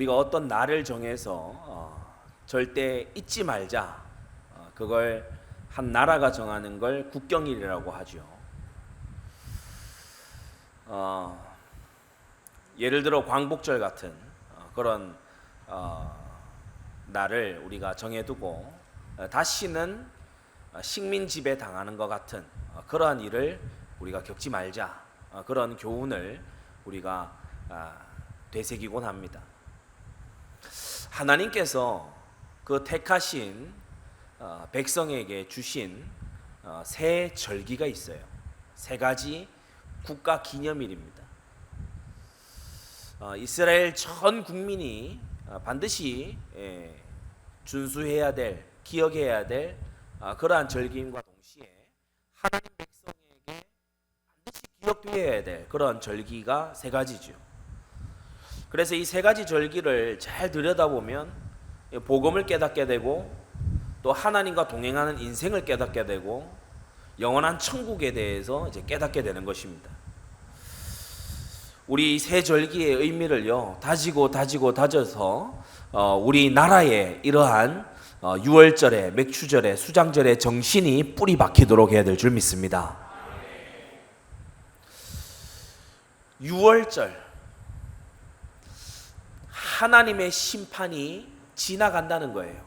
우리가 어떤 날을 정해서 절대 잊지 말자, 그걸 한 나라가 정하는 걸 국경일이라고 하죠. 예를 들어 광복절 같은 그런 날을 우리가 정해두고 다시는 식민 지배 당하는 것 같은 그러한 일을 우리가 겪지 말자, 그런 교훈을 우리가 되새기곤 합니다. 하나님께서 그 택하신 백성에게 주신 새 절기가 있어요. 세 가지 국가 기념일입니다. 이스라엘 전 국민이 반드시 준수해야 될, 기억해야 될 그러한 절기임과 동시에 하나님 백성에게 반드시 기억되어야 될 그런 절기가 세 가지죠. 그래서 이 세 가지 절기를 잘 들여다보면 복음을 깨닫게 되고, 또 하나님과 동행하는 인생을 깨닫게 되고, 영원한 천국에 대해서 이제 깨닫게 되는 것입니다. 우리 세 절기의 의미를요 다져서 우리 나라에 이러한 유월절에, 맥추절에, 수장절에 정신이 뿌리 박히도록 해야 될 줄 믿습니다. 유월절, 하나님의 심판이 지나간다는 거예요.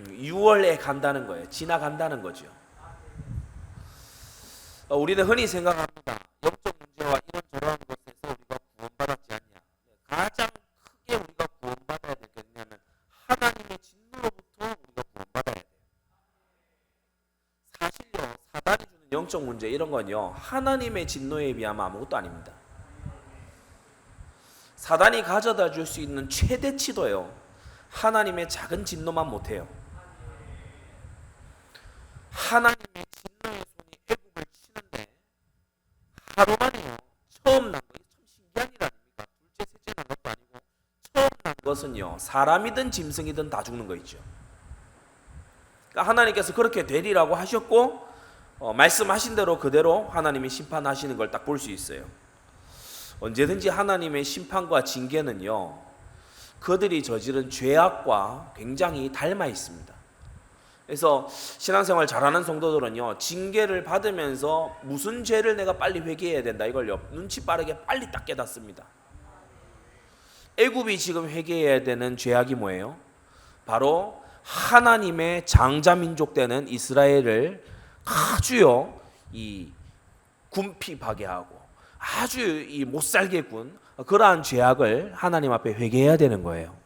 6월에 간다는 거예요. 지나간다는 거죠. 우리는 흔히 생각합니다. 영적 문제와 이런저런 것에서 우리가 구원받았지 않냐. 가장 크게 우리가 구원받아야 될 것은 하나님의 진노로부터 우리가 구원받아야 돼요. 사실요, 사단이 주는 영적 문제 이런 건요, 하나님의 진노에 비하면 아무것도 아닙니다. 사단이 가져다 줄 수 있는 최대치도요, 하나님의 작은 진노만 못해요. 하나님의 진노의 손이 애굽을 치는데 하루 만에요, 처음 난 거, 참 신기한 일 아닙니까? 둘째, 셋째 난 것도 아니고 처음 난 것은요, 사람이든 짐승이든 다 죽는 거 있죠. 그러니까 하나님께서 그렇게 되리라고 하셨고, 말씀하신 대로 그대로 하나님이 심판하시는 걸 딱 볼 수 있어요. 언제든지 하나님의 심판과 징계는요, 그들이 저지른 죄악과 굉장히 닮아 있습니다. 그래서 신앙생활 잘하는 성도들은요, 징계를 받으면서 무슨 죄를 내가 빨리 회개해야 된다, 이걸요 눈치 빠르게 빨리 딱 깨닫습니다. 애굽이 지금 회개해야 되는 죄악이 뭐예요? 바로 하나님의 장자민족 되는 이스라엘을 아주요 이 궁핍하게 하고 아주 이 못살게 군 그러한 죄악을 하나님 앞에 회개해야 되는 거예요.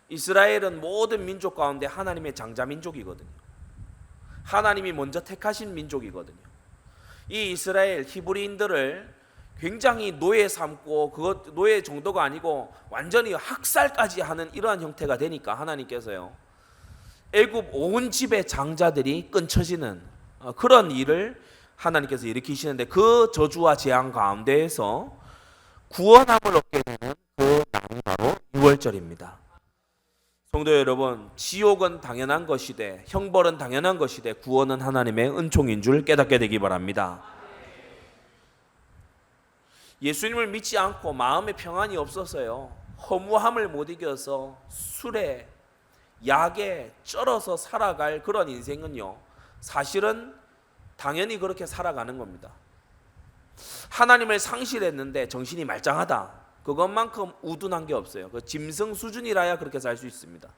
이스라엘은 모든 민족 가운데 하나님의 장자민족이거든요. 하나님이 먼저 택하신 민족이거든요. 이 이스라엘 히브리인들을 굉장히 노예 삼고, 그것 노예 정도가 아니고 완전히 학살까지 하는 이러한 형태가 되니까 하나님께서요, 애굽 온 집의 장자들이 끊쳐지는 그런 일을 하나님께서 일으키시는데, 그 저주와 재앙 가운데에서 구원함을 얻게 되는 그 날이 바로 유월절입니다. 성도 여러분, 지옥은 당연한 것이되 형벌은 당연한 것이되 구원은 하나님의 은총인 줄 깨닫게 되기 바랍니다. 예수님을 믿지 않고 마음에 평안이 없어서요, 허무함을 못 이겨서 술에, 약에 쩔어서 살아갈 그런 인생은요, 사실은 당연히 그렇게 살아가는 겁니다. 하나님을 상실했는데 정신이 말짱하다, 그것만큼 우둔한 게 없어요. 그 짐승 수준이라야 그렇게 살 수 있습니다.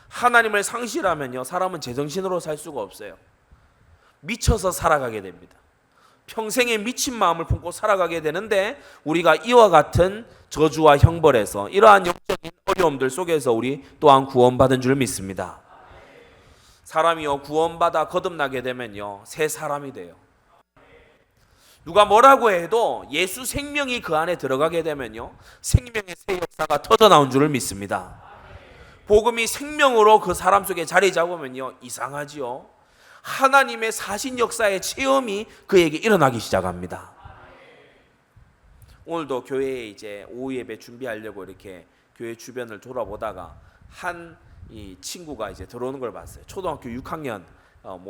하나님을 상실하면요, 사람은 제정신으로 살 수가 없어요. 미쳐서 살아가게 됩니다. 평생에 미친 마음을 품고 살아가게 되는데, 우리가 이와 같은 저주와 형벌에서, 이러한 영적인 어려움들 속에서 우리 또한 구원받은 줄 믿습니다. 사람이요, 구원받아 거듭나게 되면요, 새 사람이 돼요. 누가 뭐라고 해도 예수 생명이 그 안에 들어가게 되면요, 생명의 새 역사가 터져나온 줄을 믿습니다. 복음이 생명으로 그 사람 속에 자리 잡으면요, 이상하지요. 하나님의 사신 역사의 체험이 그에게 일어나기 시작합니다. 오늘도 교회에 이제 오후 예배 준비하려고 이렇게 교회 주변을 돌아보다가 한 이 친구가 이제 들어오는 걸 봤어요. 초등학교 6학년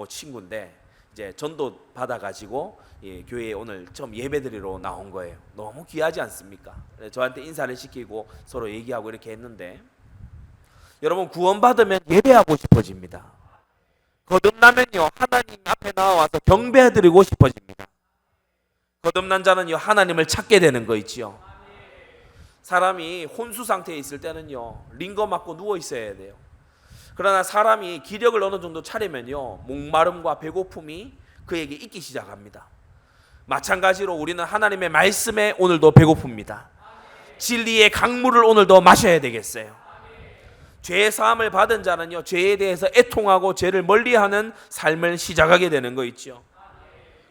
친구인데, 이제 전도 받아가지고 교회에 오늘 처음 예배드리러 나온 거예요. 너무 귀하지 않습니까? 저한테 인사를 시키고 서로 얘기하고 이렇게 했는데, 여러분 구원받으면 예배하고 싶어집니다. 거듭나면요 하나님 앞에 나와서 경배드리고 싶어집니다. 거듭난 자는요 하나님을 찾게 되는 거 있지요. 사람이 혼수 상태에 있을 때는요 링거 맞고 누워 있어야 돼요. 그러나 사람이 기력을 어느 정도 차리면요 목마름과 배고픔이 그에게 있기 시작합니다. 마찬가지로 우리는 하나님의 말씀에 오늘도 배고픕니다. 진리의 강물을 오늘도 마셔야 되겠어요. 죄의 사함을 받은 자는요 죄에 대해서 애통하고 죄를 멀리하는 삶을 시작하게 되는 거 있죠.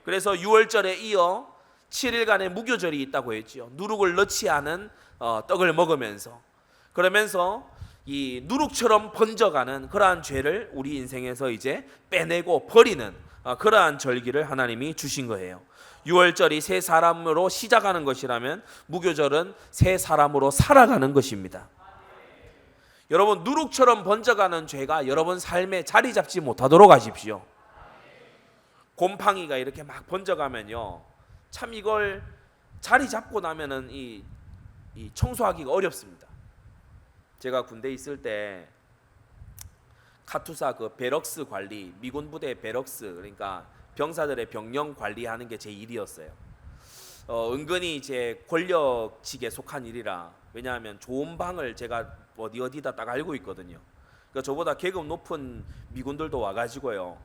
그래서 유월절에 이어 7일간의 무교절이 있다고 했죠. 누룩을 넣지 않은 떡을 먹으면서, 그러면서 이 누룩처럼 번져가는 그러한 죄를 우리 인생에서 이제 빼내고 버리는 그러한 절기를 하나님이 주신 거예요. 유월절이 새 사람으로 시작하는 것이라면 무교절은 새 사람으로 살아가는 것입니다. 여러분 누룩처럼 번져가는 죄가 여러분 삶에 자리 잡지 못하도록 하십시오. 곰팡이가 이렇게 막 번져가면요 참 이걸 자리 잡고 나면은 이 청소하기가 어렵습니다. 제가 군대 있을 때 카투사 그 베럭스 관리, 미군 부대 베럭스, 그러니까 병사들의 병영 관리하는 게 제 일이었어요. 은근히 제 권력직에 속한 일이라, 왜냐하면 좋은 방을 제가 어디다 딱 알고 있거든요. 그러니까 저보다 계급 높은 미군들도 와가지고요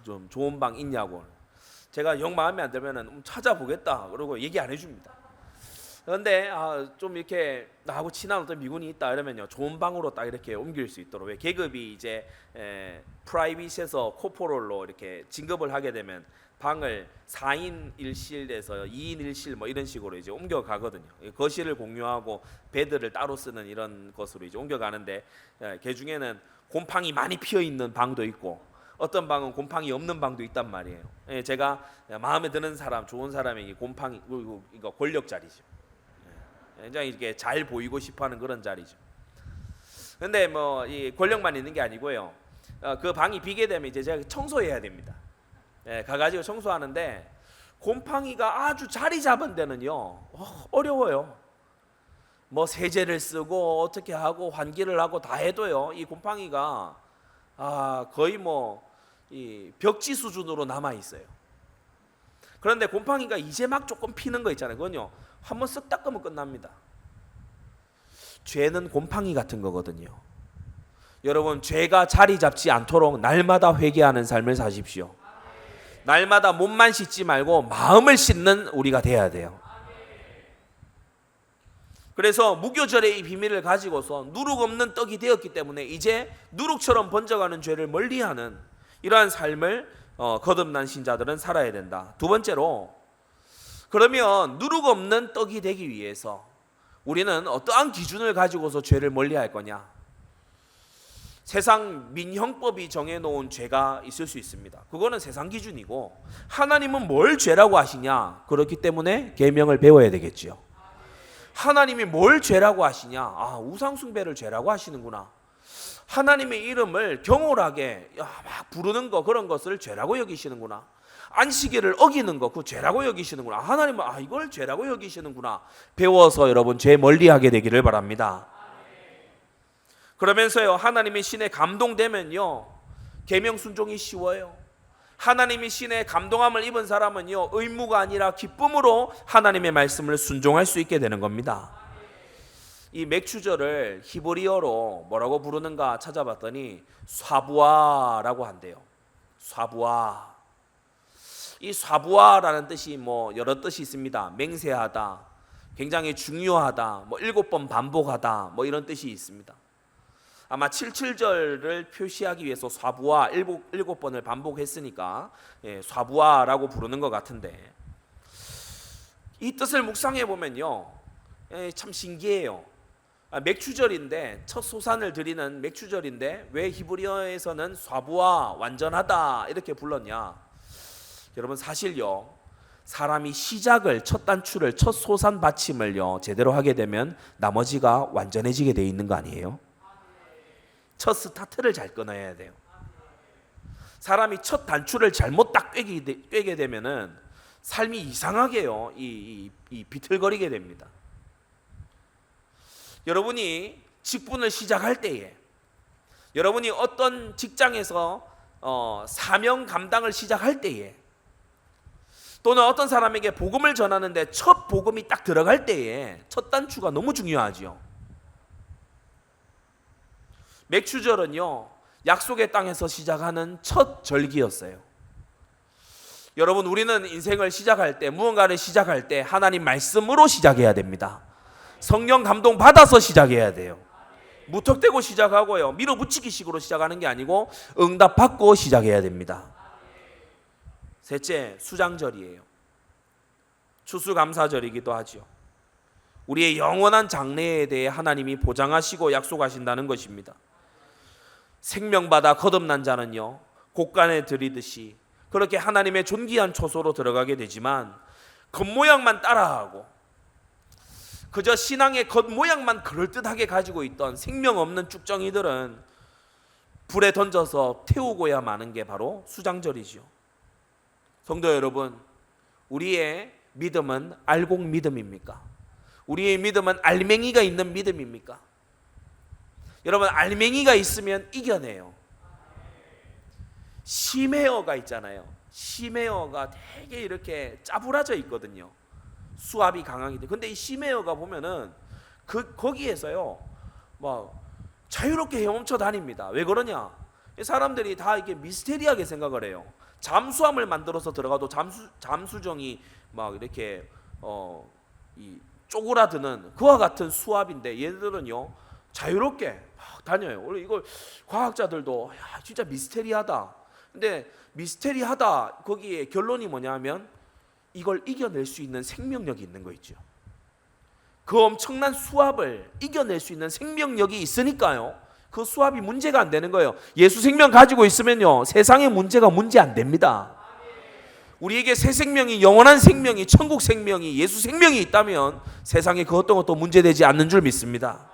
좀 좋은 방 있냐고, 제가 영 마음에 안 들면은 찾아보겠다 그러고 얘기 안 해줍니다. 그런데 좀 이렇게 나하고 친한 어떤 미군이 있다 이러면요 좋은 방으로 딱 이렇게 옮길 수 있도록, 왜 계급이 이제 프라이빗에서 코포럴로 이렇게 진급을 하게 되면 방을 4인 1실에서 2인 1실 뭐 이런 식으로 이제 옮겨가거든요. 거실을 공유하고 베드를 따로 쓰는 이런 것으로 이제 옮겨가는데, 그 중에는 곰팡이 많이 피어 있는 방도 있고 어떤 방은 곰팡이 없는 방도 있단 말이에요. 제가 마음에 드는 사람, 좋은 사람이 곰팡이 이거 권력 자리죠. 굉장히 이렇게 잘 보이고 싶어하는 그런 자리죠. 근데 뭐 이 권력만 있는 게 아니고요. 그 방이 비게 되면 이제 제가 청소해야 됩니다. 가가지고 청소하는데 곰팡이가 아주 자리 잡은 데는요 어려워요. 뭐 세제를 쓰고 어떻게 하고 환기를 하고 다 해도요 이 곰팡이가 거의 뭐 이 벽지 수준으로 남아 있어요. 그런데 곰팡이가 이제 막 조금 피는 거 있잖아요. 그건요 한번 쓱 닦으면 끝납니다. 죄는 곰팡이 같은 거거든요. 여러분 죄가 자리 잡지 않도록 날마다 회개하는 삶을 사십시오. 날마다 몸만 씻지 말고 마음을 씻는 우리가 돼야 돼요. 그래서 무교절의 이 비밀을 가지고서 누룩 없는 떡이 되었기 때문에 이제 누룩처럼 번져가는 죄를 멀리하는 이러한 삶을 거듭난 신자들은 살아야 된다. 두 번째로, 그러면 누룩 없는 떡이 되기 위해서 우리는 어떠한 기준을 가지고서 죄를 멀리할 거냐? 세상 민형법이 정해놓은 죄가 있을 수 있습니다. 그거는 세상 기준이고, 하나님은 뭘 죄라고 하시냐? 그렇기 때문에 계명을 배워야 되겠지요. 하나님이 뭘 죄라고 하시냐? 우상 숭배를 죄라고 하시는구나. 하나님의 이름을 경홀하게 막 부르는 거, 그런 것을 죄라고 여기시는구나. 안식일을 어기는 거, 그 죄라고 여기시는구나. 하나님은 이걸 죄라고 여기시는구나. 배워서 여러분 죄 멀리하게 되기를 바랍니다. 그러면서요 하나님의 신에 감동되면요 계명 순종이 쉬워요. 하나님의 신에 감동함을 입은 사람은요 의무가 아니라 기쁨으로 하나님의 말씀을 순종할 수 있게 되는 겁니다. 이 맥추절을 히브리어로 뭐라고 부르는가 찾아봤더니 샤부아라고 한대요. 샤부아. 이 샤부아라는 뜻이 뭐 여러 뜻이 있습니다. 맹세하다, 굉장히 중요하다, 뭐 7번 반복하다, 뭐 이런 뜻이 있습니다. 아마 77절을 표시하기 위해서 샤부아 7번을 반복했으니까 샤부아라고 부르는 것 같은데, 이 뜻을 묵상해 보면요 참 신기해요. 맥추절인데, 첫 소산을 드리는 맥추절인데 왜 히브리어에서는 샤부아 완전하다 이렇게 불렀냐? 여러분 사실요 사람이 시작을, 첫 단추를, 첫 소산 받침을요 제대로 하게 되면 나머지가 완전해지게 돼 있는 거 아니에요? 첫 스타트를 잘 끊어야 돼요. 사람이 첫 단추를 잘못 딱 꿰게 되면은 삶이 이상하게요, 이 비틀거리게 됩니다. 여러분이 직분을 시작할 때에, 여러분이 어떤 직장에서 사명 감당을 시작할 때에, 또는 어떤 사람에게 복음을 전하는데 첫 복음이 딱 들어갈 때에 첫 단추가 너무 중요하죠. 맥추절은요, 약속의 땅에서 시작하는 첫 절기였어요. 여러분, 우리는 인생을 시작할 때, 무언가를 시작할 때 하나님 말씀으로 시작해야 됩니다. 성령 감동 받아서 시작해야 돼요. 무턱대고 시작하고요, 밀어붙이기 식으로 시작하는 게 아니고 응답 받고 시작해야 됩니다. 셋째, 수장절이에요. 추수감사절이기도 하죠. 우리의 영원한 장래에 대해 하나님이 보장하시고 약속하신다는 것입니다. 생명받아 거듭난 자는요, 곡간에 들이듯이 그렇게 하나님의 존귀한 초소로 들어가게 되지만, 겉모양만 따라하고 그저 신앙의 겉모양만 그럴듯하게 가지고 있던 생명 없는 쭉정이들은 불에 던져서 태우고야 마는 게 바로 수장절이죠. 성도 여러분, 우리의 믿음은 알곡 믿음입니까? 우리의 믿음은 알맹이가 있는 믿음입니까? 여러분, 알맹이가 있으면 이겨내요. 시메어가 있잖아요. 시메어가 되게 이렇게 짜부라져 있거든요. 수압이 강하기 때문에. 근데 이 시메어가 보면은 거기에서요, 막 자유롭게 헤엄쳐 다닙니다. 왜 그러냐? 사람들이 다 이게 미스테리하게 생각을 해요. 잠수함을 만들어서 들어가도 잠수정이 막 이렇게 이 쪼그라드는 그와 같은 수압인데, 얘들은요 자유롭게 막 다녀요. 원래 이걸 과학자들도 야, 진짜 미스테리하다. 근데 미스테리하다 거기에 결론이 뭐냐면 이걸 이겨낼 수 있는 생명력이 있는 거 있죠. 그 엄청난 수압을 이겨낼 수 있는 생명력이 있으니까요, 그 수압이 문제가 안 되는 거예요. 예수 생명 가지고 있으면요, 세상의 문제가 문제 안 됩니다. 우리에게 새 생명이, 영원한 생명이, 천국 생명이, 예수 생명이 있다면 세상에 그 어떤 것도 문제되지 않는 줄 믿습니다.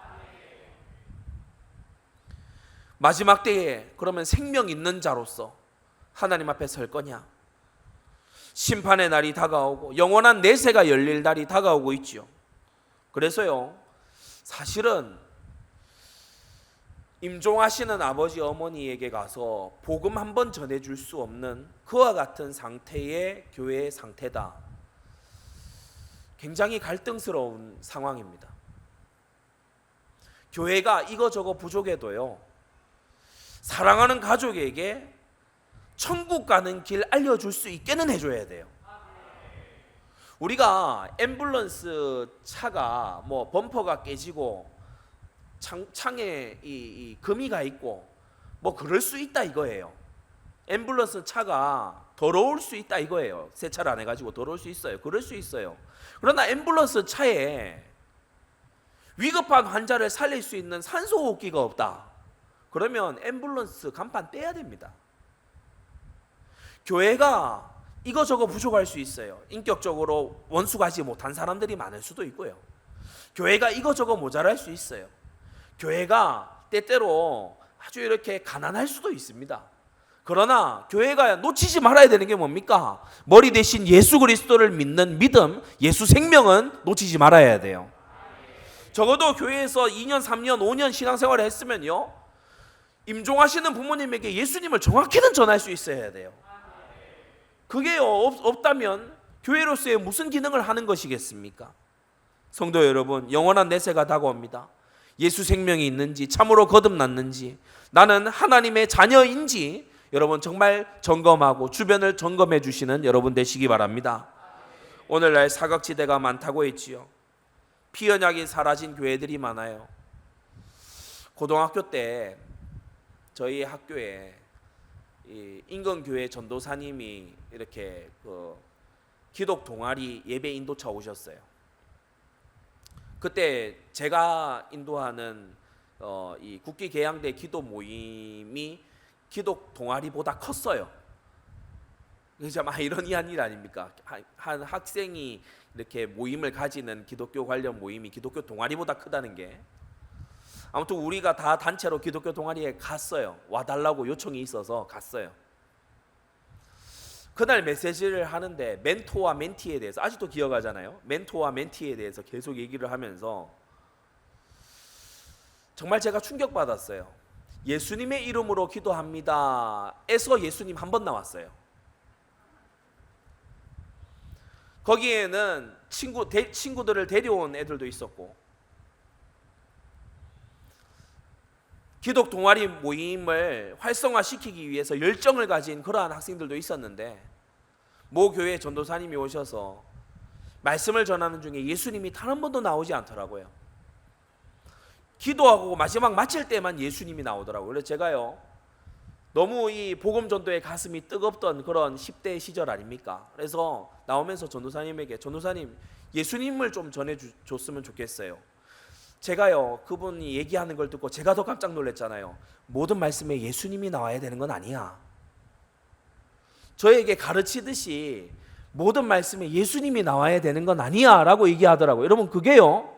마지막 때에 그러면 생명 있는 자로서 하나님 앞에 설 거냐? 심판의 날이 다가오고 영원한 내세가 열릴 날이 다가오고 있죠. 그래서요, 사실은 임종하시는 아버지 어머니에게 가서 복음 한번 전해줄 수 없는 그와 같은 상태의 교회의 상태다. 굉장히 갈등스러운 상황입니다. 교회가 이거저거 부족해도요, 사랑하는 가족에게 천국 가는 길 알려줄 수 있게는 해줘야 돼요. 우리가 앰뷸런스 차가 뭐 범퍼가 깨지고 창에 이 금이가 있고 뭐 그럴 수 있다 이거예요. 앰뷸런스 차가 더러울 수 있다 이거예요. 세차를 안 해가지고 더러울 수 있어요. 그럴 수 있어요. 그러나 앰뷸런스 차에 위급한 환자를 살릴 수 있는 산소호흡기가 없다. 그러면 앰뷸런스 간판 떼야 됩니다. 교회가 이거저거 부족할 수 있어요. 인격적으로 원수가지 못한 사람들이 많을 수도 있고요. 교회가 이거저거 모자랄 수 있어요. 교회가 때때로 아주 이렇게 가난할 수도 있습니다. 그러나 교회가 놓치지 말아야 되는 게 뭡니까? 머리 대신 예수 그리스도를 믿는 믿음, 예수 생명은 놓치지 말아야 돼요. 적어도 교회에서 2년, 3년, 5년 신앙생활을 했으면요, 임종하시는 부모님에게 예수님을 정확히는 전할 수 있어야 돼요. 그게 없다면 교회로서의 무슨 기능을 하는 것이겠습니까? 성도 여러분, 영원한 내세가 다가옵니다. 예수 생명이 있는지, 참으로 거듭났는지, 나는 하나님의 자녀인지 여러분 정말 점검하고 주변을 점검해 주시는 여러분 되시기 바랍니다. 오늘날 사각지대가 많다고 했지요. 피언약이 사라진 교회들이 많아요. 고등학교 때 저희 학교에 인근교회 전도사님이 이렇게 기독 동아리 예배 인도차 오셨어요. 그때 제가 인도하는 이 국기개양대 기도 모임이 기독 동아리보다 컸어요. 그래서 막 이러니한 일 아닙니까? 한 학생이 이렇게 모임을 가지는 기독교 관련 모임이 기독교 동아리보다 크다는 게. 아무튼 우리가 다 단체로 기독교 동아리에 갔어요. 와달라고 요청이 있어서 갔어요. 그날 메시지를 하는데 멘토와 멘티에 대해서 아직도 기억하잖아요. 멘토와 멘티에 대해서 계속 얘기를 하면서 정말 제가 충격받았어요. 예수님의 이름으로 기도합니다 에서 예수님 한 번 나왔어요. 거기에는 친구들을 데려온 애들도 있었고 기독 동아리 모임을 활성화시키기 위해서 열정을 가진 그러한 학생들도 있었는데 모 교회 전도사님이 오셔서 말씀을 전하는 중에 예수님이 단 한 번도 나오지 않더라고요. 기도하고 마지막 마칠 때만 예수님이 나오더라고요. 그래서 제가요 너무 이 복음 전도의 가슴이 뜨겁던 그런 10대 시절 아닙니까? 그래서 나오면서 전도사님에게 전도사님 예수님을 좀 전해줬으면 좋겠어요. 제가요 그분이 얘기하는 걸 듣고 제가 더 깜짝 놀랐잖아요. 모든 말씀에 예수님이 나와야 되는 건 아니야. 저에게 가르치듯이 모든 말씀에 예수님이 나와야 되는 건 아니야 라고 얘기하더라고요. 여러분 그게요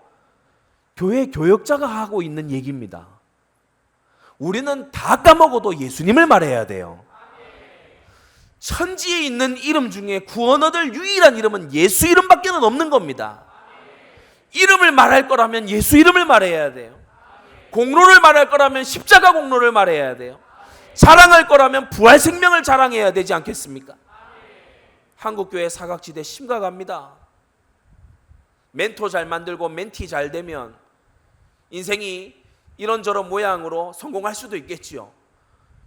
교회 교역자가 하고 있는 얘기입니다. 우리는 다 까먹어도 예수님을 말해야 돼요. 천지에 있는 이름 중에 구원 얻을 유일한 이름은 예수 이름밖에는 없는 겁니다. 이름을 말할 거라면 예수 이름을 말해야 돼요. 공로를 말할 거라면 십자가 공로를 말해야 돼요. 자랑할 거라면 부활 생명을 자랑해야 되지 않겠습니까? 한국교회 사각지대 심각합니다. 멘토 잘 만들고 멘티 잘 되면 인생이 이런저런 모양으로 성공할 수도 있겠지요.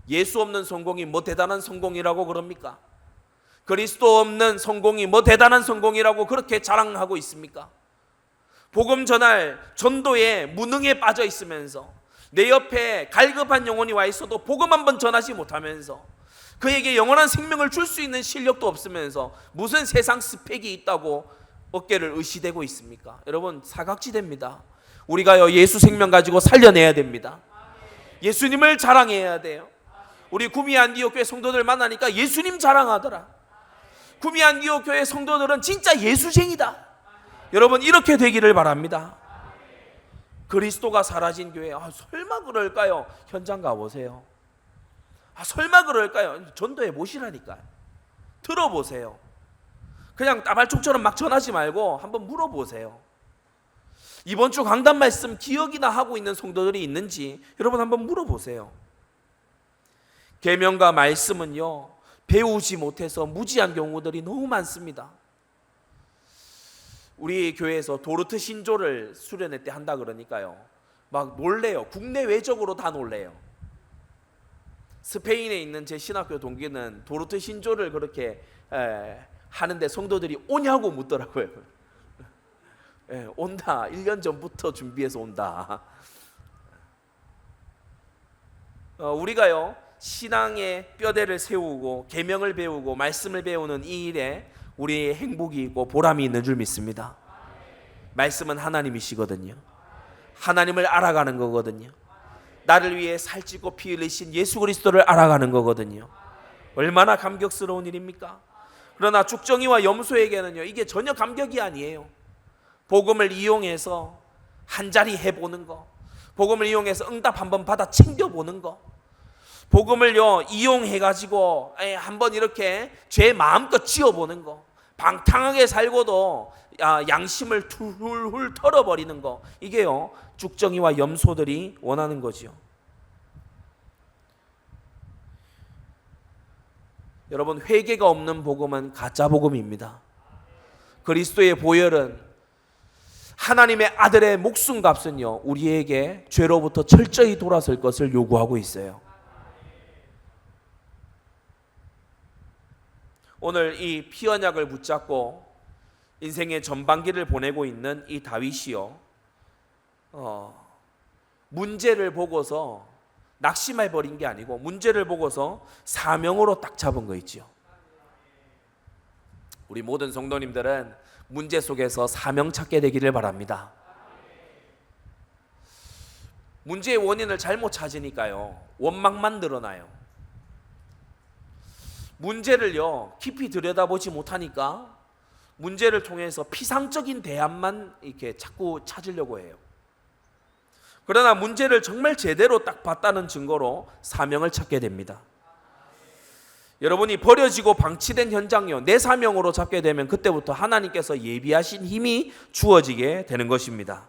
예수 없는 성공이 뭐 대단한 성공이라고 그럽니까? 그리스도 없는 성공이 뭐 대단한 성공이라고 그렇게 자랑하고 있습니까? 복음 전할 전도에 무능에 빠져 있으면서 내 옆에 갈급한 영혼이 와 있어도 복음 한번 전하지 못하면서 그에게 영원한 생명을 줄 수 있는 실력도 없으면서 무슨 세상 스펙이 있다고 어깨를 의시대고 있습니까? 여러분 사각지대입니다. 우리가요 예수 생명 가지고 살려내야 됩니다. 예수님을 자랑해야 돼요. 우리 구미 안디옥 교회 성도들 만나니까 예수님 자랑하더라. 구미 안디옥 교회 성도들은 진짜 예수쟁이다. 여러분 이렇게 되기를 바랍니다. 그리스도가 사라진 교회 설마 그럴까요? 현장 가보세요. 설마 그럴까요? 전도해 보시라니까요. 들어보세요. 그냥 따발총처럼 막 전하지 말고 한번 물어보세요. 이번 주 강단 말씀 기억이나 하고 있는 성도들이 있는지 여러분 한번 물어보세요. 계명과 말씀은요 배우지 못해서 무지한 경우들이 너무 많습니다. 우리 교회에서 도르트 신조를 수련회 때 한다 그러니까요 막 놀래요. 국내 외적으로 다 놀래요. 스페인에 있는 제 신학교 동기는 도르트 신조를 그렇게 하는데 성도들이 오냐고 묻더라고요. 온다. 1년 전부터 준비해서 온다. 우리가요 신앙의 뼈대를 세우고 계명을 배우고 말씀을 배우는 이 일에 우리의 행복이 있고 보람이 있는 줄 믿습니다. 말씀은 하나님이시거든요. 하나님을 알아가는 거거든요. 나를 위해 살찌고 피 흘리신 예수 그리스도를 알아가는 거거든요. 얼마나 감격스러운 일입니까? 그러나 죽정이와 염소에게는요 이게 전혀 감격이 아니에요. 복음을 이용해서 한 자리 해보는 거, 복음을 이용해서 응답 한번 받아 챙겨보는 거, 복음을요 이용해가지고 한번 이렇게 죄 마음껏 지어보는 거, 방탕하게 살고도 양심을 훌훌 털어버리는 거, 이게요 죽정이와 염소들이 원하는 거지요. 여러분 회개가 없는 복음은 가짜 복음입니다. 그리스도의 보혈은 하나님의 아들의 목숨값은요 우리에게 죄로부터 철저히 돌아설 것을 요구하고 있어요. 오늘 이 피언약을 붙잡고 인생의 전반기를 보내고 있는 이 다윗이요 문제를 보고서 낙심해 버린 게 아니고 문제를 보고서 사명으로 딱 잡은 거 있죠. 우리 모든 성도님들은 문제 속에서 사명 찾게 되기를 바랍니다. 문제의 원인을 잘못 찾으니까요 원망만 늘어나요. 문제를요 깊이 들여다보지 못하니까 문제를 통해서 피상적인 대안만 이렇게 자꾸 찾으려고 해요. 그러나 문제를 정말 제대로 딱 봤다는 증거로 사명을 찾게 됩니다. 여러분이 버려지고 방치된 현장이요, 내 사명으로 잡게 되면 그때부터 하나님께서 예비하신 힘이 주어지게 되는 것입니다.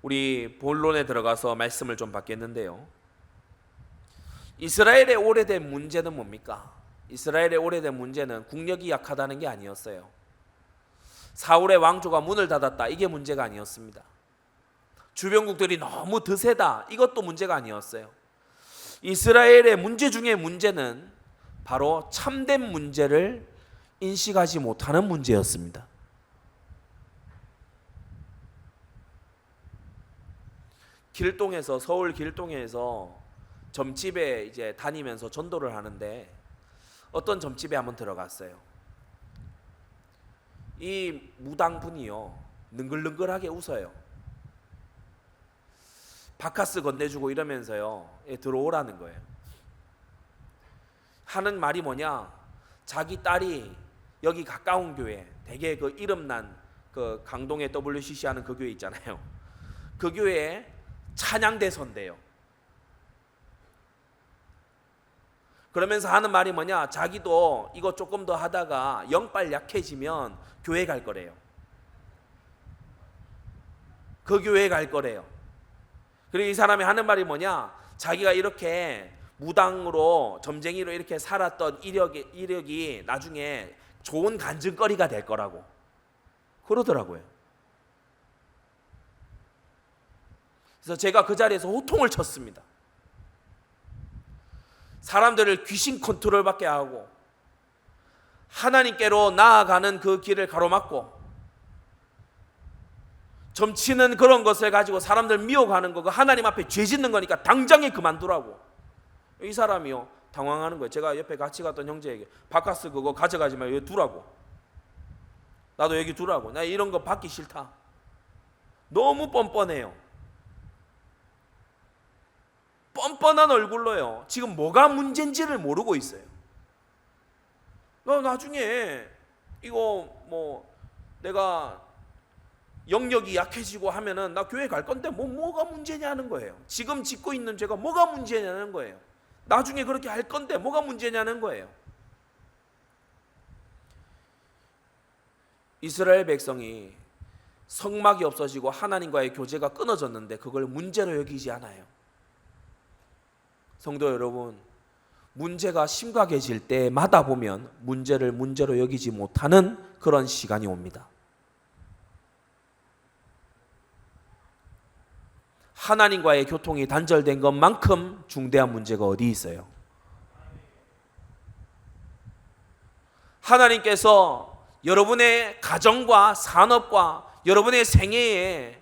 우리 본론에 들어가서 말씀을 좀 받겠는데요, 이스라엘의 오래된 문제는 뭡니까? 이스라엘의 오래된 문제는 국력이 약하다는 게 아니었어요. 사울의 왕조가 문을 닫았다, 이게 문제가 아니었습니다. 주변국들이 너무 드세다, 이것도 문제가 아니었어요. 이스라엘의 문제 중에 문제는 바로 참된 문제를 인식하지 못하는 문제였습니다. 길동에서, 서울 길동에서 점집에 이제 다니면서 전도를 하는데 어떤 점집에 한번 들어갔어요. 이 무당분이요, 능글능글하게 웃어요. 바카스 건네주고 이러면서요, 들어오라는 거예요. 하는 말이 뭐냐, 자기 딸이 여기 가까운 교회, 되게 그 이름난 그 강동에 WCC 하는 그 교회 있잖아요, 그 교회에 찬양대선대요. 그러면서 하는 말이 뭐냐, 자기도 이거 조금 더 하다가 영빨 약해지면 교회 갈 거래요. 그 교회 갈 거래요. 그리고 이 사람이 하는 말이 뭐냐, 자기가 이렇게 무당으로 점쟁이로 이렇게 살았던 이력이 나중에 좋은 간증거리가 될 거라고 그러더라고요. 그래서 제가 그 자리에서 호통을 쳤습니다. 사람들을 귀신 컨트롤 받게 하고 하나님께로 나아가는 그 길을 가로막고 점치는 그런 것을 가지고 사람들 미워가는 거, 그 하나님 앞에 죄 짓는 거니까 당장에 그만두라고. 이 사람이요, 당황하는 거예요. 제가 옆에 같이 갔던 형제에게 바카스 그거 가져가지 말고 여기 두라고, 나도 여기 두라고, 나 이런 거 받기 싫다. 너무 뻔뻔해요. 뻔뻔한 얼굴로요, 지금 뭐가 문제인지를 모르고 있어요. 나중에 이거 뭐 내가 영역이 약해지고 하면은 나 교회 갈 건데 뭐가 문제냐는 거예요. 지금 짓고 있는 죄가 뭐가 문제냐는 거예요. 나중에 그렇게 할 건데 뭐가 문제냐는 거예요. 이스라엘 백성이 성막이 없어지고 하나님과의 교제가 끊어졌는데 그걸 문제로 여기지 않아요. 성도 여러분, 문제가 심각해질 때마다 보면 문제를 문제로 여기지 못하는 그런 시간이 옵니다. 하나님과의 교통이 단절된 것만큼 중대한 문제가 어디 있어요? 하나님께서 여러분의 가정과 산업과 여러분의 생애에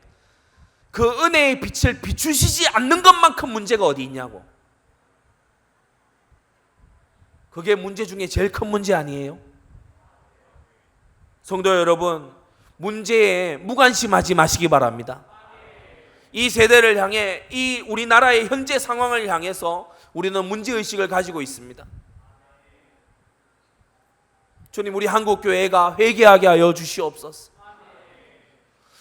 그 은혜의 빛을 비추시지 않는 것만큼 문제가 어디 있냐고. 그게 문제 중에 제일 큰 문제 아니에요? 성도 여러분, 문제에 무관심하지 마시기 바랍니다. 이 세대를 향해, 이 우리나라의 현재 상황을 향해서 우리는 문제의식을 가지고 있습니다. 주님, 우리 한국교회가 회개하게 하여 주시옵소서.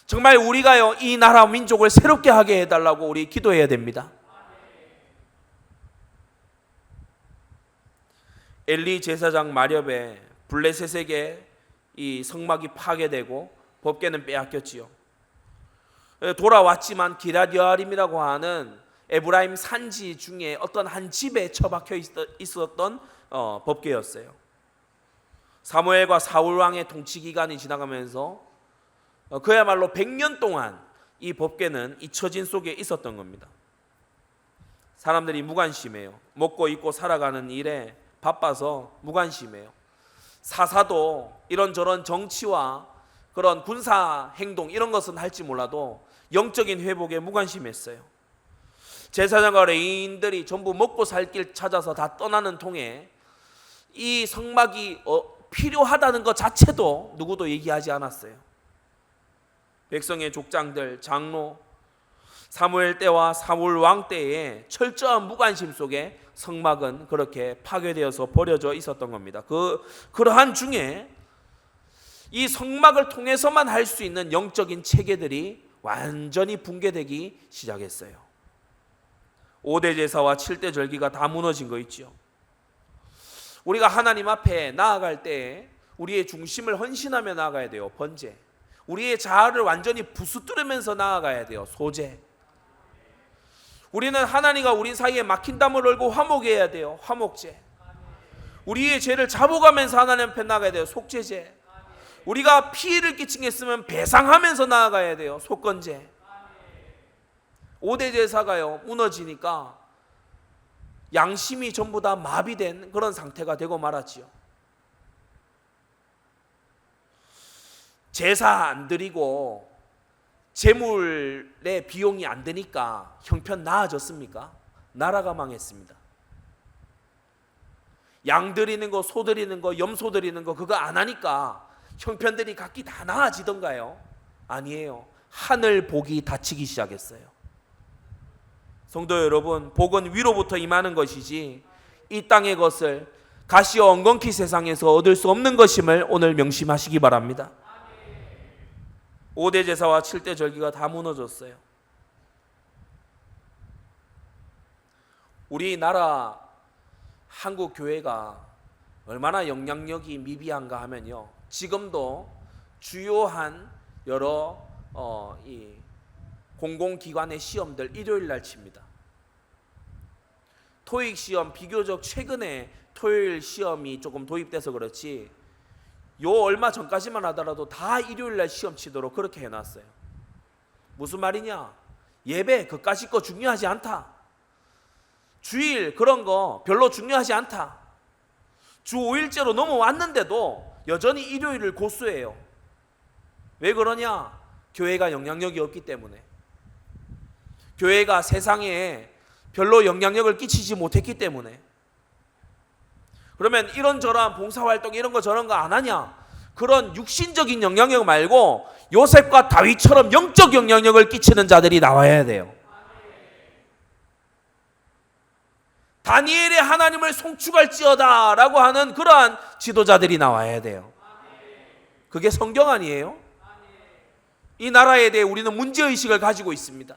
정말 우리가요, 이 나라 민족을 새롭게 하게 해달라고 우리 기도해야 됩니다. 엘리 제사장 마렵에 블레셋에게 이 성막이 파괴되고 법궤는 빼앗겼지요. 돌아왔지만 기럇여아림이라고 하는 에브라임 산지 중에 어떤 한 집에 처박혀 있었던 법궤였어요. 사무엘과 사울 왕의 통치 기간이 지나가면서 그야말로 100년 동안 이 법궤는 잊혀진 속에 있었던 겁니다. 사람들이 무관심해요. 먹고 입고 살아가는 일에 바빠서 무관심해요. 사사도 이런저런 정치와 그런 군사 행동 이런 것은 할지 몰라도 영적인 회복에 무관심했어요. 제사장과 레위인들이 전부 먹고 살 길 찾아서 다 떠나는 통에 이 성막이 필요하다는 것 자체도 누구도 얘기하지 않았어요. 백성의 족장들, 장로, 사무엘 때와 사울 왕 때에 철저한 무관심 속에 성막은 그렇게 파괴되어서 버려져 있었던 겁니다. 그러한 중에 이 성막을 통해서만 할 수 있는 영적인 체계들이 완전히 붕괴되기 시작했어요. 5대 제사와 7대 절기가 다 무너진 거 있죠. 우리가 하나님 앞에 나아갈 때 우리의 중심을 헌신하며 나아가야 돼요. 번제. 우리의 자아를 완전히 부수뜨리면서 나아가야 돼요. 소제. 우리는 하나님과 우리 사이에 막힌 담을 열고 화목해야 돼요. 화목제. 우리의 죄를 잡아가면서 하나님 앞에 나아가야 돼요. 속죄제. 우리가 피해를 끼친 게 있으면 배상하면서 나아가야 돼요. 속건제. 5대 제사가요 무너지니까 양심이 전부 다 마비된 그런 상태가 되고 말았지요. 제사 안 드리고 제물의 비용이 안 되니까 형편 나아졌습니까? 나라가 망했습니다. 양 드리는 거, 소 드리는 거, 염소 드리는 거 그거 안 하니까 형편들이 각기 다 나아지던가요? 아니에요. 하늘 복이 닫히기 시작했어요. 성도 여러분, 복은 위로부터 임하는 것이지 이 땅의 것을 가시와 엉겅퀴 세상에서 얻을 수 없는 것임을 오늘 명심하시기 바랍니다. 5대 제사와 7대 절기가 다 무너졌어요. 우리나라 한국 교회가 얼마나 영향력이 미비한가 하면요, 지금도 주요한 여러 이 공공기관의 시험들 일요일 날 칩니다. 토익 시험 비교적 최근에 토요일 시험이 조금 도입돼서 그렇지 요 얼마 전까지만 하더라도 다 일요일 날 시험 치도록 그렇게 해놨어요. 무슨 말이냐? 예배 그까짓 거 중요하지 않다. 주일 그런 거 별로 중요하지 않다. 주 5일째로 넘어왔는데도 여전히 일요일을 고수해요. 왜 그러냐? 교회가 영향력이 없기 때문에. 교회가 세상에 별로 영향력을 끼치지 못했기 때문에. 그러면 이런저런 봉사활동 이런 거 저런 거 안 하냐? 그런 육신적인 영향력 말고 요셉과 다윗처럼 영적 영향력을 끼치는 자들이 나와야 돼요. 다니엘의 하나님을 송축할지어다 라고 하는 그러한 지도자들이 나와야 돼요. 그게 성경 아니에요? 이 나라에 대해 우리는 문제의식을 가지고 있습니다.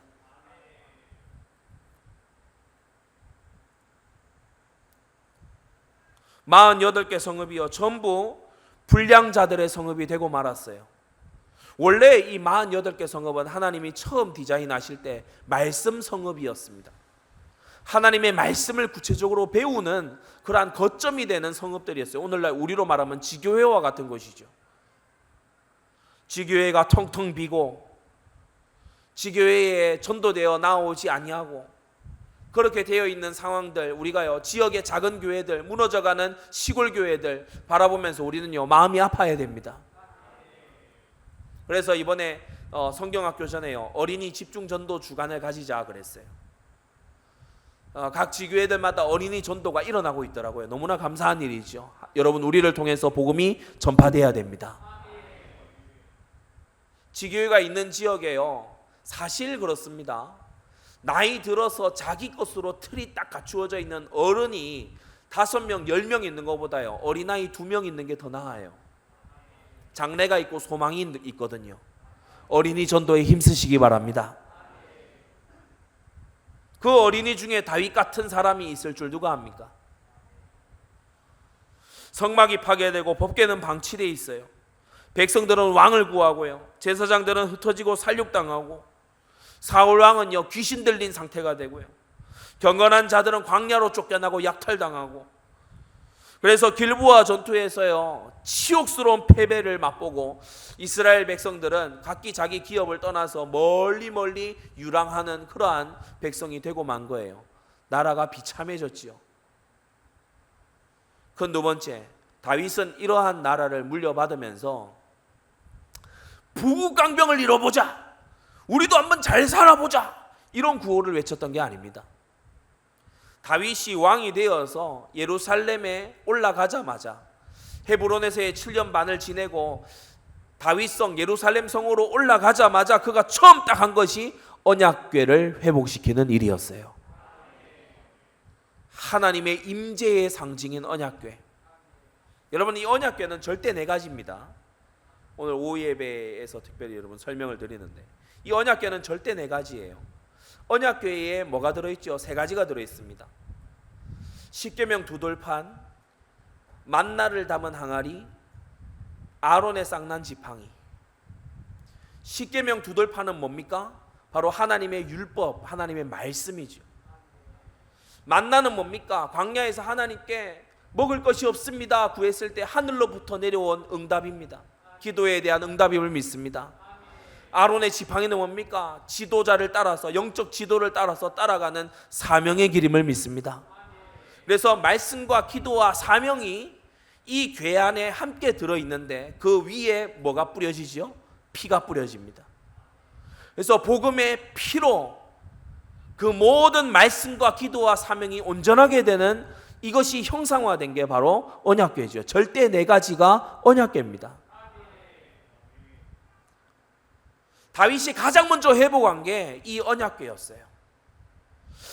마흔여덟 개 성읍이요 전부 불량자들의 성읍이 되고 말았어요. 원래 이 48개 성읍은 하나님이 처음 디자인하실 때 말씀 성읍이었습니다. 하나님의 말씀을 구체적으로 배우는 그러한 거점이 되는 성읍들이었어요. 오늘날 우리로 말하면 지교회와 같은 것이죠. 지교회가 텅텅 비고 지교회에 전도되어 나오지 아니하고 그렇게 되어 있는 상황들, 우리가요 지역의 작은 교회들, 무너져가는 시골 교회들 바라보면서 우리는요 마음이 아파야 됩니다. 그래서 이번에 성경학교 전에요 어린이 집중 전도 주간을 가지자 그랬어요. 각 지교회들마다 어린이 전도가 일어나고 있더라고요. 너무나 감사한 일이죠. 여러분, 우리를 통해서 복음이 전파돼야 됩니다. 지교회가 있는 지역에요 사실 그렇습니다. 나이 들어서 자기 것으로 틀이 딱 갖추어져 있는 어른이 5명, 10명 있는 것보다요 어린아이 2명 있는 게 더 나아요. 장래가 있고 소망이 있거든요. 어린이 전도에 힘쓰시기 바랍니다. 그 어린이 중에 다윗 같은 사람이 있을 줄 누가 압니까? 성막이 파괴되고 법궤는 방치되어 있어요. 백성들은 왕을 구하고요 제사장들은 흩어지고 살육당하고 사울 왕은요 귀신 들린 상태가 되고요 경건한 자들은 광야로 쫓겨나고 약탈당하고 그래서 길보아 전투에서요 치욕스러운 패배를 맛보고 이스라엘 백성들은 각기 자기 기업을 떠나서 멀리 유랑하는 그러한 백성이 되고 만 거예요. 나라가 비참해졌지요. 그 두 번째, 다윗은 이러한 나라를 물려받으면서 부국강병을 이뤄보자, 우리도 한번 잘 살아보자, 이런 구호를 외쳤던 게 아닙니다. 다윗이 왕이 되어서 예루살렘에 올라가자마자 헤브론에서의 7년 반을 지내고 다윗성 예루살렘 성으로 올라가자마자 그가 처음 딱 한 것이 언약궤를 회복시키는 일이었어요. 하나님의 임재의 상징인 언약궤. 여러분, 이 언약궤는 절대 네 가지입니다. 오늘 오후 예배에서 특별히 여러분 설명을 드리는데 이 언약궤는 절대 네 가지예요. 언약궤에 뭐가 들어있죠? 세 가지가 들어있습니다. 십계명 두 돌판, 만나를 담은 항아리, 아론의 쌍난 지팡이. 십계명 두 돌판은 뭡니까? 바로 하나님의 율법, 하나님의 말씀이죠. 만나는 뭡니까? 광야에서 하나님께 먹을 것이 없습니다 구했을 때 하늘로부터 내려온 응답입니다. 기도에 대한 응답임을 믿습니다. 아론의 지팡이는 뭡니까? 지도자를 따라서, 영적 지도를 따라서 따라가는 사명의 길임을 믿습니다. 그래서 말씀과 기도와 사명이 이 궤 안에 함께 들어있는데 그 위에 뭐가 뿌려지죠? 피가 뿌려집니다. 그래서 복음의 피로 그 모든 말씀과 기도와 사명이 온전하게 되는 이것이 형상화된 게 바로 언약궤죠. 절대 네 가지가 언약궤입니다. 다윗이 가장 먼저 회복한 게 이 언약궤였어요.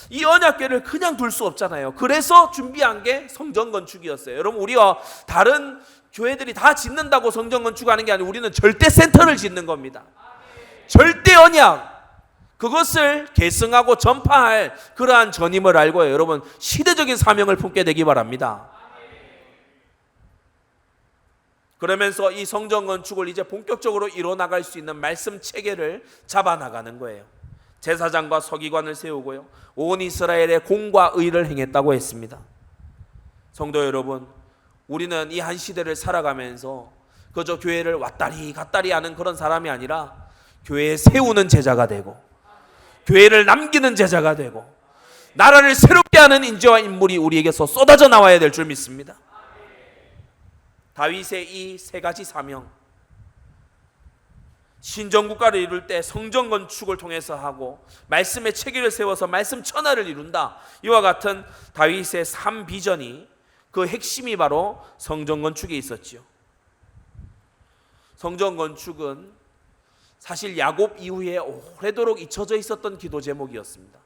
이 언약궤를 그냥 둘 수 없잖아요. 그래서 준비한 게 성전 건축이었어요. 여러분, 우리가 다른 교회들이 다 짓는다고 성전 건축하는 게 아니고 우리는 절대 센터를 짓는 겁니다. 절대 언약, 그것을 계승하고 전파할 그러한 전임을 알고 여러분 시대적인 사명을 품게 되기 바랍니다. 그러면서 이 성전 건축을 이제 본격적으로 이뤄나갈 수 있는 말씀 체계를 잡아나가는 거예요. 제사장과 서기관을 세우고요, 온 이스라엘의 공과 의를 행했다고 했습니다. 성도 여러분, 우리는 이 한 시대를 살아가면서 그저 교회를 왔다리 갔다리 하는 그런 사람이 아니라 교회에 세우는 제자가 되고 교회를 남기는 제자가 되고 나라를 새롭게 하는 인재와 인물이 우리에게서 쏟아져 나와야 될 줄 믿습니다. 다윗의 이 세 가지 사명, 신정국가를 이룰 때 성전 건축을 통해서 하고 말씀의 체계를 세워서 말씀 천하를 이룬다, 이와 같은 다윗의 3비전이 그 핵심이 바로 성전 건축에 있었지요. 성전 건축은 사실 야곱 이후에 오래도록 잊혀져 있었던 기도 제목이었습니다.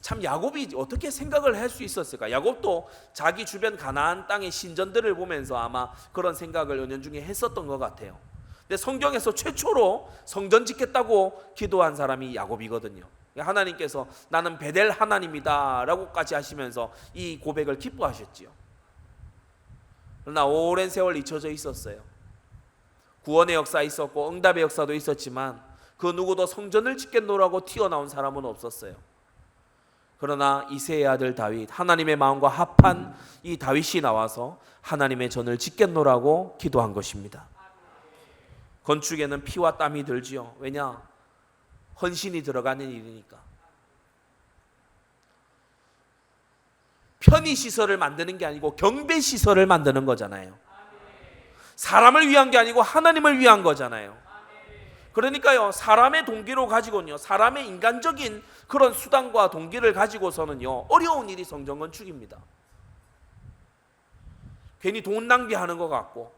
참 야곱이 어떻게 생각을 할 수 있었을까? 야곱도 자기 주변 가나안 땅의 신전들을 보면서 아마 그런 생각을 은연중에 했었던 것 같아요. 근데 성경에서 최초로 성전 짓겠다고 기도한 사람이 야곱이거든요. 하나님께서 나는 베델 하나님이다 라고까지 하시면서 이 고백을 기뻐하셨지요. 그러나 오랜 세월 잊혀져 있었어요. 구원의 역사 있었고 응답의 역사도 있었지만 그 누구도 성전을 짓겠노라고 튀어나온 사람은 없었어요. 그러나 이새의 아들 다윗, 하나님의 마음과 합한 이 다윗이 나와서 하나님의 전을 짓겠노라고 기도한 것입니다. 건축에는 피와 땀이 들지요. 왜냐? 헌신이 들어가는 일이니까. 편의시설을 만드는 게 아니고 경배시설을 만드는 거잖아요. 사람을 위한 게 아니고 하나님을 위한 거잖아요. 그러니까요, 사람의 동기로 가지고는요, 사람의 인간적인 그런 수단과 동기를 가지고서는요, 어려운 일이 성전 건축입니다. 괜히 돈 낭비하는 것 같고,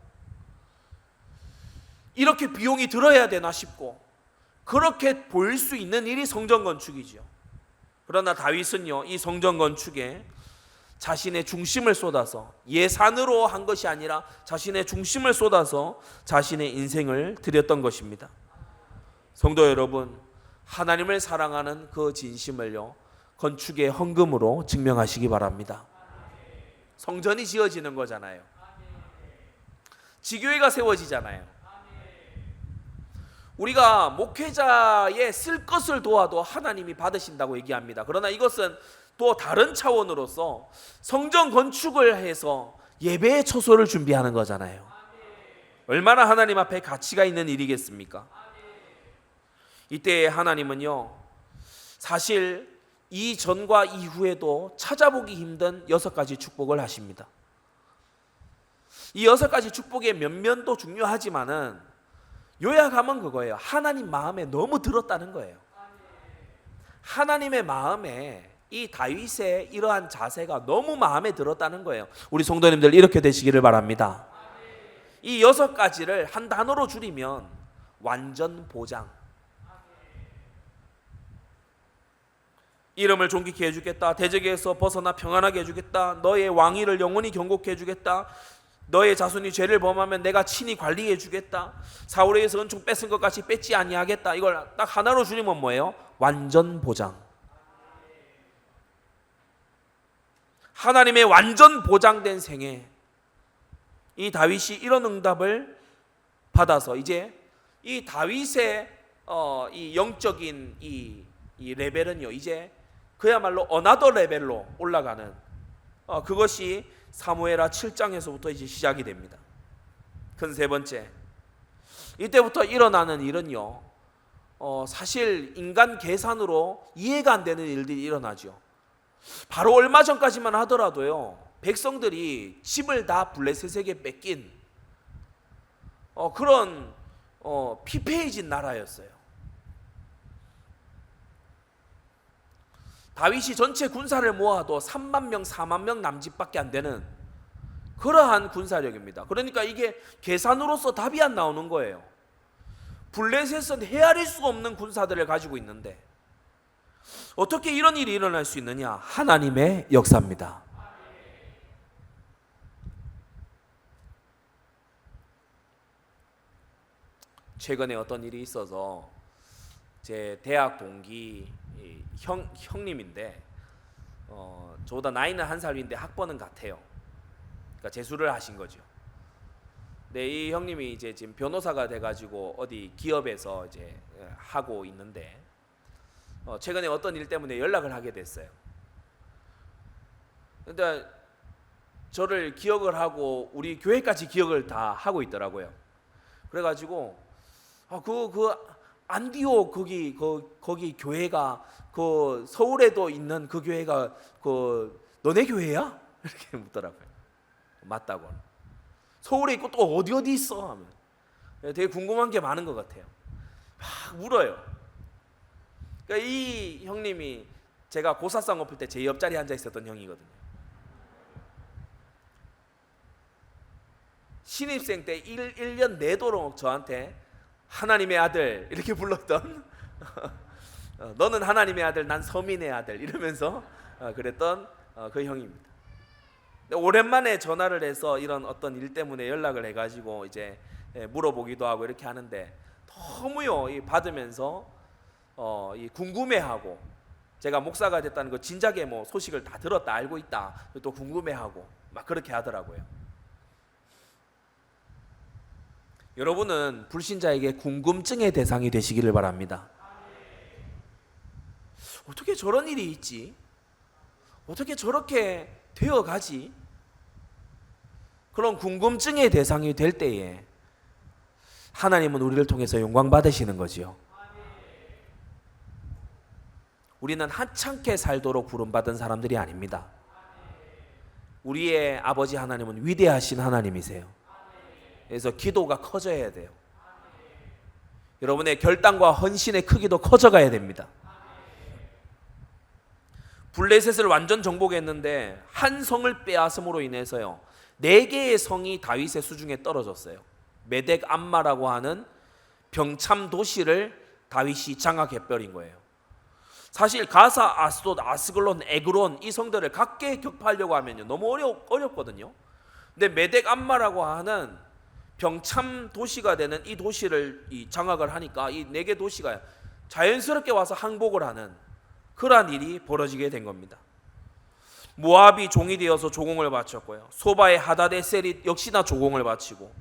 이렇게 비용이 들어야 되나 싶고, 그렇게 보일 수 있는 일이 성전 건축이죠. 그러나 다윗은요, 이 성전 건축에 자신의 중심을 쏟아서, 예산으로 한 것이 아니라 자신의 중심을 쏟아서 자신의 인생을 드렸던 것입니다. 성도 여러분, 하나님을 사랑하는 그 진심을요, 건축의 헌금으로 증명하시기 바랍니다. 성전이 지어지는 거잖아요. 지교회가 세워지잖아요. 우리가 목회자의 쓸 것을 도와도 하나님이 받으신다고 얘기합니다. 그러나 이것은 또 다른 차원으로서 성전 건축을 해서 예배의 처소를 준비하는 거잖아요. 얼마나 하나님 앞에 가치가 있는 일이겠습니까? 이때 하나님은요, 사실 이전과 이후에도 찾아보기 힘든 6가지 축복을 하십니다. 이 6가지 축복의 면면도 중요하지만은 요약하면 그거예요. 하나님 마음에 너무 들었다는 거예요. 하나님의 마음에 이 다윗의 이러한 자세가 너무 마음에 들었다는 거예요. 우리 성도님들 이렇게 되시기를 바랍니다. 이 6가지를 한 단어로 줄이면 완전 보장. 이름을 존귀케 해주겠다. 대적에서 벗어나 평안하게 해주겠다. 너의 왕위를 영원히 경고케 해주겠다. 너의 자손이 죄를 범하면 내가 친히 관리해 주겠다. 사울에게서 은총 뺏은 것 같이 뺏지 아니하겠다. 이걸 딱 하나로 주님은 뭐예요? 완전 보장. 하나님의 완전 보장된 생애. 이 다윗이 이런 응답을 받아서 이제 이 다윗의 이 영적인 이 레벨은요, 이제 그야말로 어나더 레벨로 올라가는 그것이 사무엘하 7장에서부터 이제 시작이 됩니다. 큰 세 번째, 이때부터 일어나는 일은요, 사실 인간 계산으로 이해가 안 되는 일들이 일어나죠. 바로 얼마 전까지만 하더라도요, 백성들이 집을 다 블레셋에게 뺏긴 그런 피폐해진 나라였어요. 다윗이 전체 군사를 모아도 3만 명, 4만 명 남짓밖에 안 되는 그러한 군사력입니다. 그러니까 이게 계산으로서 답이 안 나오는 거예요. 블레셋은 헤아릴 수 없는 군사들을 가지고 있는데 어떻게 이런 일이 일어날 수 있느냐? 하나님의 역사입니다. 최근에 어떤 일이 있어서 제 대학 동기 형님인데 저보다 나이는 한 살 위인데 학번은 같아요. 그러니까 재수를 하신 거죠. 네, 이 형님이 이제 지금 변호사가 돼가지고 어디 기업에서 이제 하고 있는데 최근에 어떤 일 때문에 연락을 하게 됐어요. 근데 저를 기억을 하고 우리 교회까지 기억을 다 하고 있더라고요. 그래가지고 그 안디오 거기 교회가 그 서울에도 있는 그 교회가 그 너네 교회야? 이렇게 묻더라고요. 맞다고. 서울에 있고 또 어디 있어? 하면 되게 궁금한 게 많은 것 같아요. 막 물어요. 그러니까 이 형님이 제가 고사상 엎을 때 제 옆자리에 앉아 있었던 형이거든요. 신입생 때 1년 내도록 저한테 하나님의 아들 이렇게 불렀던 너는 하나님의 아들, 난 서민의 아들 이러면서 그랬던 그 형입니다. 오랜만에 전화를 해서 이런 어떤 일 때문에 연락을 해가지고 이제 물어보기도 하고 이렇게 하는데 너무요 받으면서 궁금해하고 제가 목사가 됐다는 거 진작에 뭐 소식을 다 들었다 알고 있다 또 궁금해하고 막 그렇게 하더라고요. 여러분은 불신자에게 궁금증의 대상이 되시기를 바랍니다. 어떻게 저런 일이 있지? 어떻게 저렇게 되어가지? 그런 궁금증의 대상이 될 때에 하나님은 우리를 통해서 영광 받으시는 거지요. 우리는 하찮게 살도록 부름받은 사람들이 아닙니다. 우리의 아버지 하나님은 위대하신 하나님이세요. 그래서 기도가 커져야 돼요. 여러분의 결단과 헌신의 크기도 커져가야 됩니다. 블레셋을 완전 정복했는데 한 성을 빼앗음으로 인해서요 4개의 성이 다윗의 수중에 떨어졌어요. 메덱 암마라고 하는 병참 도시를 다윗이 장악해버린 거예요. 사실 가사, 아스돗, 아스글론, 에그론 이 성들을 각계 격파하려고 하면요 너무 어렵거든요. 근데 메덱 암마라고 하는 병참 도시가 되는 이 도시를 장악을 하니까 이 4개 도시가 자연스럽게 와서 항복을 하는 그러한 일이 벌어지게 된 겁니다. 모압이 종이 되어서 조공을 바쳤고요. 소바의 하다데셀이 역시나 조공을 바치고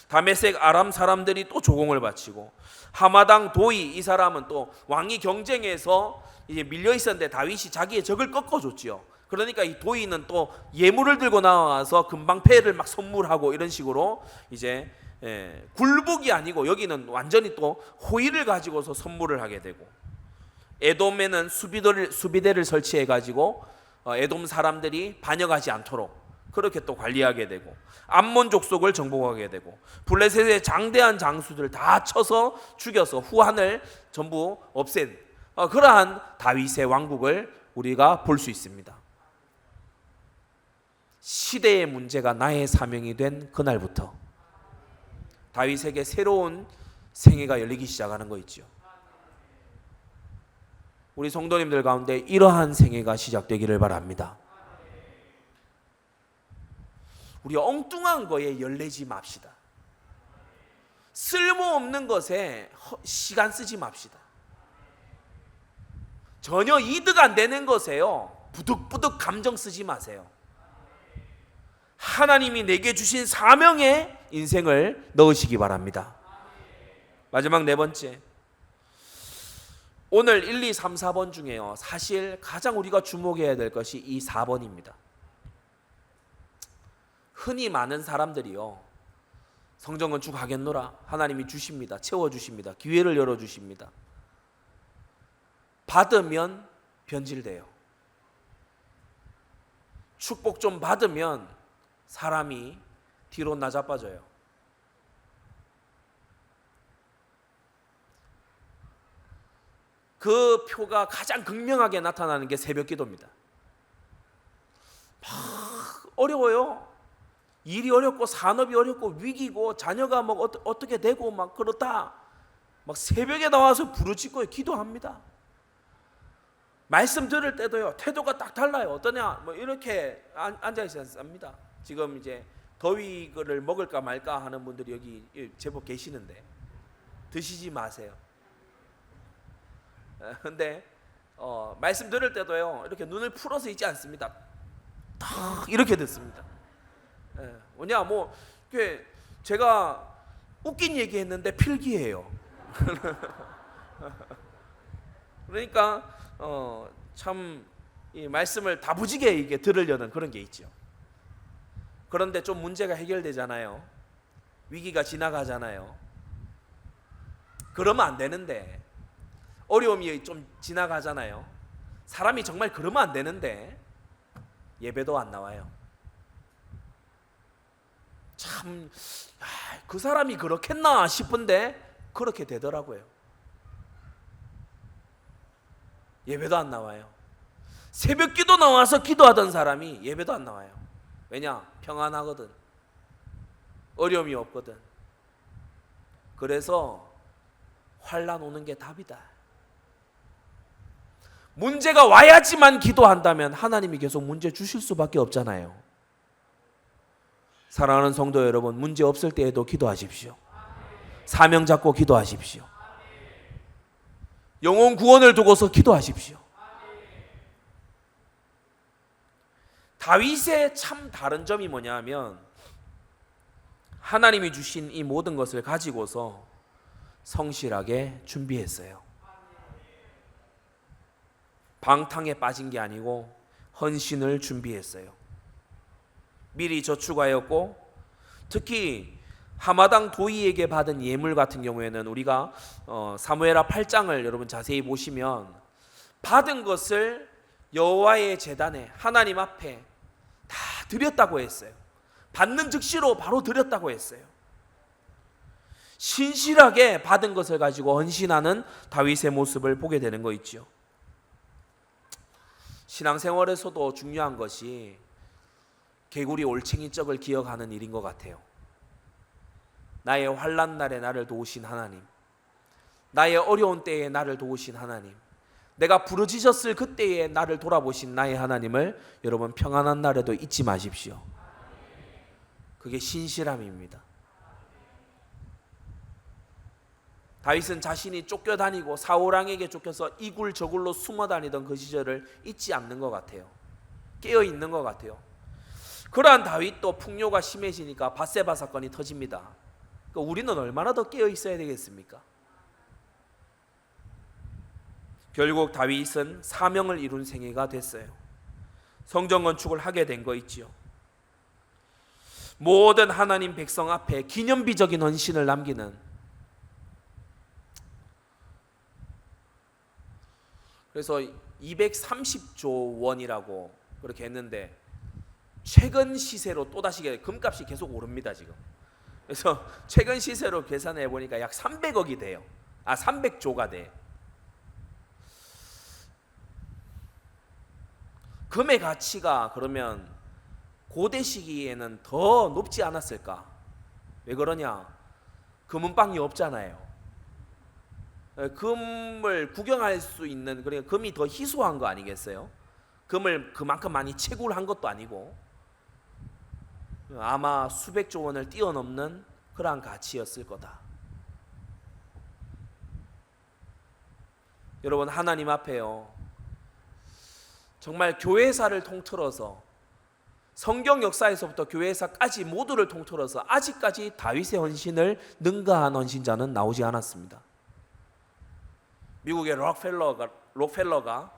다메섹 아람 사람들이 또 조공을 바치고 하마당 도이 이 사람은 또 왕이 경쟁에서 이제 밀려 있었는데 다윗이 자기의 적을 꺾어줬지요. 그러니까 이 도이는 또 예물을 들고 나와서 금방패를 막 선물하고 이런 식으로 이제 굴복이 아니고 여기는 완전히 또 호의를 가지고서 선물을 하게 되고 에돔에는 수비대를 설치해 가지고 에돔 사람들이 반역하지 않도록 그렇게 또 관리하게 되고 암몬 족속을 정복하게 되고 블레셋의 장대한 장수들 다 쳐서 죽여서 후한을 전부 없앤 그러한 다윗의 왕국을 우리가 볼 수 있습니다. 시대의 문제가 나의 사명이 된 그날부터 다윗에게 새로운 생애가 열리기 시작하는 거 있죠. 우리 성도님들 가운데 이러한 생애가 시작되기를 바랍니다. 우리 엉뚱한 거에 열내지 맙시다. 쓸모없는 것에 시간 쓰지 맙시다. 전혀 이득 안 되는 것에요 부득부득 감정 쓰지 마세요. 하나님이 내게 주신 사명에 인생을 넣으시기 바랍니다. 마지막 네 번째, 오늘 1, 2, 3, 4번 중에요 사실 가장 우리가 주목해야 될 것이 이 4번입니다. 흔히 많은 사람들이요 성전 건축하겠노라 하나님이 주십니다. 채워주십니다. 기회를 열어주십니다. 받으면 변질돼요. 축복 좀 받으면 사람이 뒤로 나자빠져요. 그 표가 가장 극명하게 나타나는 게 새벽 기도입니다. 막 어려워요. 일이 어렵고 산업이 어렵고 위기고 자녀가 막 어떻게 되고 막 그렇다. 막 새벽에 나와서 부르짖고 기도합니다. 말씀 들을 때도요 태도가 딱 달라요. 어떠냐 뭐 이렇게 앉아 있습니다. 지금 이제 더위를 먹을까 말까 하는 분들이 여기 제법 계시는데 드시지 마세요. 근데 말씀 들을 때도요 이렇게 눈을 풀어서 있지 않습니다. 딱 이렇게 듣습니다. 뭐냐 뭐 제가 웃긴 얘기했는데 필기해요. 그러니까 참 이 말씀을 다부지게 이게 들으려는 그런 게 있죠. 그런데 좀 문제가 해결되잖아요. 위기가 지나가잖아요. 그러면 안 되는데 어려움이 좀 지나가잖아요. 사람이 정말 그러면 안 되는데 예배도 안 나와요. 참 그 사람이 그렇겠나 싶은데 그렇게 되더라고요. 예배도 안 나와요. 새벽 기도 나와서 기도하던 사람이 예배도 안 나와요. 왜냐? 평안하거든. 어려움이 없거든. 그래서 환난 오는 게 답이다. 문제가 와야지만 기도한다면 하나님이 계속 문제 주실 수밖에 없잖아요. 사랑하는 성도 여러분, 문제 없을 때에도 기도하십시오. 사명 잡고 기도하십시오. 영혼 구원을 두고서 기도하십시오. 다윗의 참 다른 점이 뭐냐면 하나님이 주신 이 모든 것을 가지고서 성실하게 준비했어요. 방탕에 빠진 게 아니고 헌신을 준비했어요. 미리 저축하였고 특히 하마당 도이에게 받은 예물 같은 경우에는 우리가 사무엘하 8장을 여러분 자세히 보시면 받은 것을 여호와의 제단에 하나님 앞에 다 드렸다고 했어요. 받는 즉시로 바로 드렸다고 했어요. 신실하게 받은 것을 가지고 헌신하는 다윗의 모습을 보게 되는 거 있죠. 신앙생활에서도 중요한 것이 개구리 올챙이 쩍을 기억하는 일인 것 같아요. 나의 환난 날에 나를 도우신 하나님, 나의 어려운 때에 나를 도우신 하나님, 내가 부르짖었을 그때에 나를 돌아보신 나의 하나님을 여러분 평안한 날에도 잊지 마십시오. 그게 신실함입니다. 다윗은 자신이 쫓겨다니고 사울왕에게 쫓겨서 이굴 저굴로 숨어다니던 그 시절을 잊지 않는 것 같아요. 깨어있는 것 같아요. 그러한 다윗도 풍요가 심해지니까 밧세바 사건이 터집니다. 그러니까 우리는 얼마나 더 깨어있어야 되겠습니까? 결국 다윗은 사명을 이룬 생애가 됐어요. 성전 건축을 하게 된 거 있지요. 모든 하나님 백성 앞에 기념비적인 헌신을 남기는, 그래서 230조 원이라고 그렇게 했는데 최근 시세로 또다시 금값이 계속 오릅니다 지금. 그래서 최근 시세로 계산해 보니까 약 300억이 돼요. 300조가 돼. 금의 가치가 그러면 고대 시기에는 더 높지 않았을까? 왜 그러냐? 금은방이 없잖아요. 금을 구경할 수 있는, 그러니까 금이 더 희소한 거 아니겠어요? 금을 그만큼 많이 채굴한 것도 아니고. 아마 수백조 원을 뛰어넘는 그러한 가치였을 거다. 여러분, 하나님 앞에요, 정말 교회사를 통틀어서, 성경 역사에서부터 교회사까지 모두를 통틀어서 아직까지 다윗의 헌신을 능가한 헌신자는 나오지 않았습니다. 미국의 록펠러가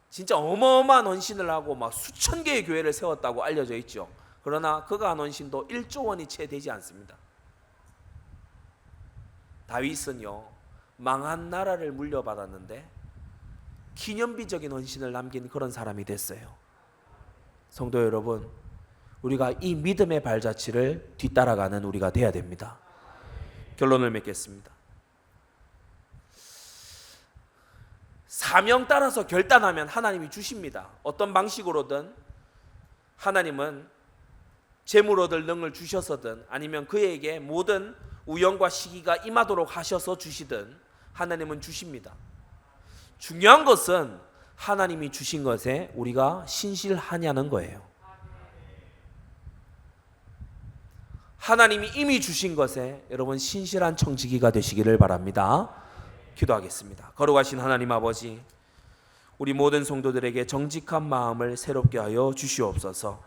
진짜 어마어마한 헌신을 하고 막 수천 개의 교회를 세웠다고 알려져 있죠. 그러나 그가 한 헌신도 1조 원이 채 되지 않습니다. 다윗은요, 망한 나라를 물려받았는데 기념비적인 헌신을 남긴 그런 사람이 됐어요. 성도 여러분, 우리가 이 믿음의 발자취를 뒤따라가는 우리가 돼야 됩니다. 결론을 맺겠습니다. 사명 따라서 결단하면 하나님이 주십니다. 어떤 방식으로든 하나님은 재물 얻을 능을 주셔서든 아니면 그에게 모든 우연과 시기가 임하도록 하셔서 주시든 하나님은 주십니다. 중요한 것은 하나님이 주신 것에 우리가 신실하냐는 거예요. 하나님이 이미 주신 것에 여러분 신실한 청지기가 되시기를 바랍니다. 기도하겠습니다. 거룩하신 하나님 아버지, 우리 모든 성도들에게 정직한 마음을 새롭게 하여 주시옵소서.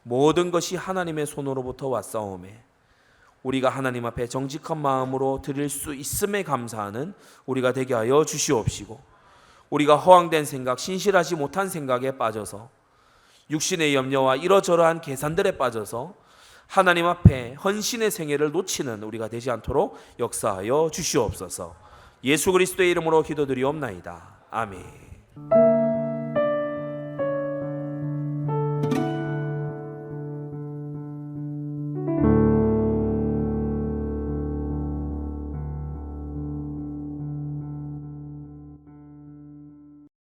모든 것이 하나님의 손으로부터 왔사오매 우리가 하나님 앞에 정직한 마음으로 드릴 수 있음에 감사하는 우리가 되게 하여 주시옵시고, 우리가 허황된 생각, 신실하지 못한 생각에 빠져서 육신의 염려와 이러저러한 계산들에 빠져서 하나님 앞에 헌신의 생애를 놓치는 우리가 되지 않도록 역사하여 주시옵소서. 예수 그리스도의 이름으로 기도드리옵나이다. 아멘.